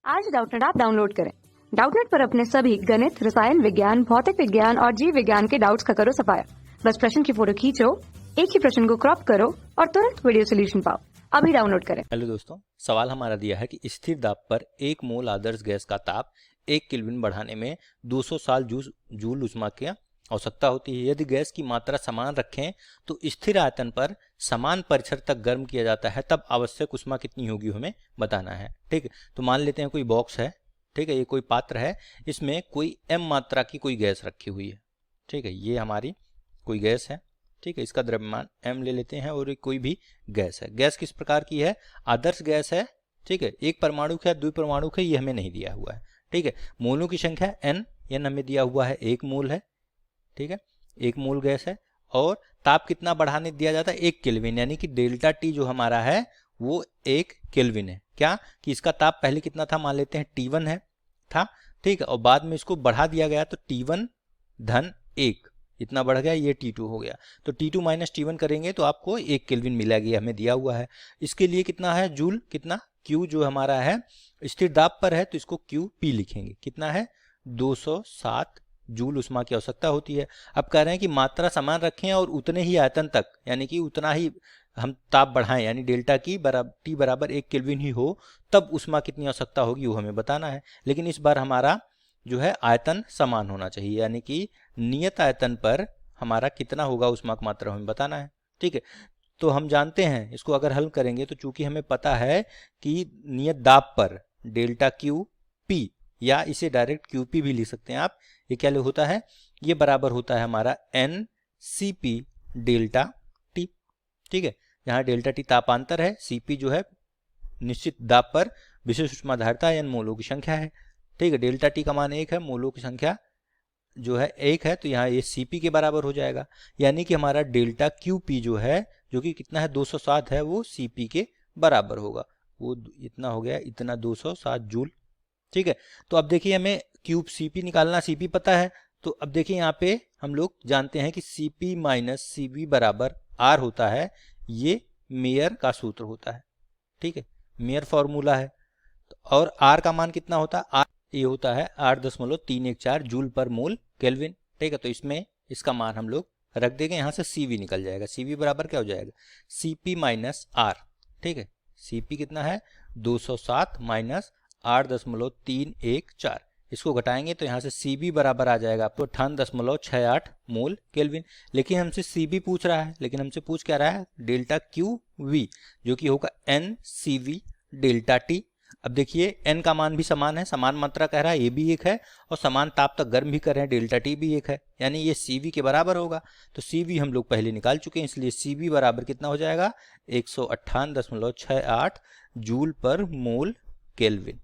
आज Doubtnut app download करें। Doubtnut पर अपने सभी गणित, रसायन विज्ञान, भौतिक विज्ञान और जीव विज्ञान के डाउट्स का करो सफाया। बस प्रश्न की फोटो खींचो, एक ही प्रश्न को क्रॉप करो और तुरंत वीडियो सोल्यूशन पाओ। अभी डाउनलोड करें। हेलो दोस्तों, सवाल हमारा दिया है कि स्थिर दाब पर 1 मोल आदर्श गैस का ताप 1 केल्विन बढ़ाने में 200 साल जूल ऊष्मा की आवश्यकता होती है। यदि गैस की मात्रा समान रखें तो स्थिर आयतन पर समान परिसर तक गर्म किया जाता है, तब आवश्यक ऊष्मा कितनी होगी हमें बताना है। ठीक है, तो मान लेते हैं कोई बॉक्स है, ठीक है, ये कोई पात्र है, इसमें कोई m मात्रा की कोई गैस रखी हुई है। ठीक है, ये हमारी कोई गैस है। ठीक है, इसका द्रव्यमान m ले लेते हैं और ये कोई भी गैस है। गैस किस प्रकार की है? आदर्श गैस है। ठीक है, एक परमाणु है, द्विपरमाणु है, ये हमें नहीं दिया हुआ है। ठीक है, मोलों की संख्या n हमें दिया हुआ है, 1 मोल है। ठीक है, 1 मोल गैस है और ताप कितना बढ़ाने दिया जाता है? 1 केल्विन, यानी कि डेल्टा टी जो हमारा है वो 1 केल्विन है। क्या कि इसका ताप पहले कितना था? मान लेते हैं T1 है था। ठीक है, और बाद में इसको बढ़ा दिया गया तो T1 धन 1 इतना बढ़ गया, ये T2 हो गया। तो T2 माइनस T1 करेंगे तो आपको 1 केल्विन मिलेगी, हमें दिया हुआ है। इसके लिए कितना है? जूल। कितना? Q जो हमारा है स्थिर दाब पर है तो इसको QP लिखेंगे। कितना है? 207 जूल ऊष्मा की आवश्यकता होती है। अब कह रहे हैं कि मात्रा समान रखें और उतने ही आयतन तक, यानी कि उतना ही हम ताप बढ़ाएं, यानी डेल्टा की T बराबर 1 केल्विन ही हो, तब ऊष्मा कितनी आवश्यकता होगी वो हमें बताना है। लेकिन इस बार हमारा जो है आयतन समान होना चाहिए, यानी कि नियत आयतन पर हमारा कितना होगा ऊष्मा की मात्रा हमें बताना है। ठीक है, तो हम जानते हैं इसको अगर हल करेंगे तो चूंकि हमें पता है कि नियत दाब पर डेल्टा क्यू पी, या इसे डायरेक्ट क्यूपी भी लिख सकते हैं आप। ये क्या होता है? ये बराबर होता है हमारा N C P delta T. ठीक है, यहाँ डेल्टा टी तापांतर है, सीपी जो है निश्चित दाब पर विशेष ऊष्माधारिता या मोलों की संख्या है। ठीक है, डेल्टा टी का मान 1 है, मोलों की संख्या जो है 1 है, तो यहाँ ये सीपी के बराबर हो जाएगा। यानी कि हमारा डेल्टा क्यूपी जो है, जो कि कितना है 207 है, वो सीपी के बराबर होगा। वो इतना हो गया, इतना 207 जूल। ठीक है, तो अब देखिए हमें क्यूब सीपी निकालना, सीपी पता है, तो अब देखिए यहाँ पे हम लोग जानते हैं कि सीपी माइनस सीवी बराबर आर होता है। ये मेयर का सूत्र होता है। ठीक है, मेयर फॉर्मूला है। और आर का मान कितना होता है? आर ये होता है 8.314 जूल पर मोल केल्विन। ठीक है, तो इसमें इसका मान हम लोग रख देंगे, यहाँ से सीवी निकल जाएगा। सीवी बराबर क्या हो जाएगा? CP minus R. ठीक है, सीपी कितना है? 207 माइनस 8.314, इसको घटाएंगे तो यहाँ से Cb बराबर आ जाएगा आपको 58.68 मोल केल्विन। लेकिन हमसे Cb पूछ रहा है, लेकिन हमसे पूछ क्या रहा है? डेल्टा QV, जो कि होगा NCV डेल्टा T। अब देखिए n का मान भी समान है, समान मात्रा कह रहा है, ये भी 1 है, और समान ताप तक गर्म भी कर रहे हैं, डेल्टा T भी 1 है, यानी ये Cv के बराबर होगा। तो Cv हम लोग पहले निकाल चुके हैं, इसलिए Cv बराबर कितना हो जाएगा? 158.68 जूल पर मोल केल्विन।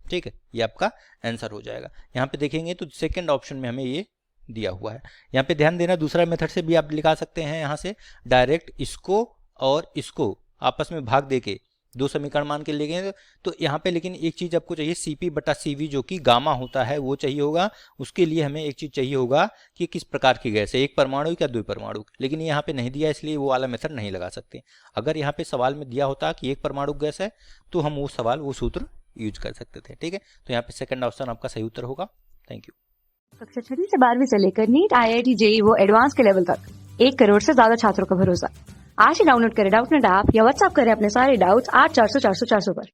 ठीक है, ये आपका आंसर हो जाएगा। यहाँ पे देखेंगे तो सेकंड ऑप्शन में हमें ये दिया हुआ है। यहाँ पे ध्यान देना, दूसरा मेथड से भी आप निकाल सकते हैं। यहाँ से डायरेक्ट इसको और इसको आपस में भाग देके दो समीकरण मान के लेंगे तो यहाँ पे, लेकिन एक चीज आपको चाहिए, सीपी बटा सीवी जो कि गामा होता है वो चाहिए होगा। उसके लिए हमें एक चीज चाहिए होगा कि किस प्रकार की गैस है, एक परमाणु या द्विपरमाणु। लेकिन यहाँ पे नहीं दिया, इसलिए वो वाला मेथड नहीं लगा सकते। अगर यहाँ पे सवाल में दिया होता कि एक परमाणु गैस है तो हम वो सूत्र यूज कर सकते थे। ठीक है, तो यहाँ पे सेकंड ऑप्शन आपका सही उत्तर होगा। Thank you. कक्षा 6 से 12वीं से लेकर नीट, IIT, JEE वो एडवांस के लेवल तक 1 करोड़ से ज्यादा छात्रों का भरोसा। आज ही डाउनलोड करें डाउटनेट ऐप या व्हाट्सएप करें अपने सारे डाउट्स 8400 400 400 पर।